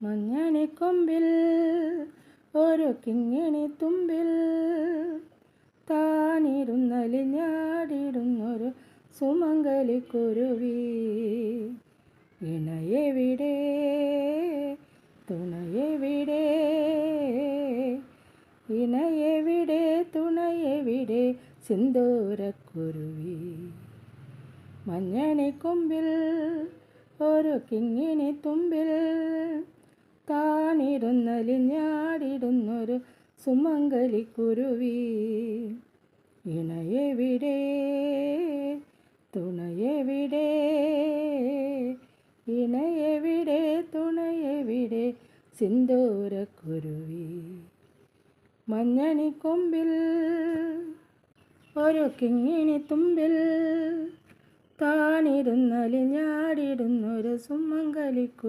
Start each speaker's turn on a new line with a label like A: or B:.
A: മഞ്ഞണിക്കൊമ്പിൽ ഒരു കിങ്ങിണി തുമ്പിൽ താനിരുന്നലിഞ്ഞാടിടുന്നൊരു സുമംഗലിക്കുരുവി. ഇണയെവിടെ തുണയെവിടെ, ഇണയെവിടെ തുണയെവിടെ സിന്ദൂരക്കുരുവി. മഞ്ഞണിക്കൊമ്പിൽ ഒരു കിങ്ങിണി തുമ്പിൽ താനിരുന്നലിഞ്ഞാടിടുന്നൊരു സുമംഗലിക്കുരുവി. ഇണയെവിടെ തുണയെവിടെ, ഇണയെവിടെ തുണയെവിടെ സിന്ദൂരക്കുരുവി. മഞ്ഞണിക്കൊമ്പിൽ ഒരു കിങ്ങിണി തുമ്പിൽ താനിരുന്നലിഞ്ഞാടിടുന്നൊരു സുമംഗലിക്കുരുവി.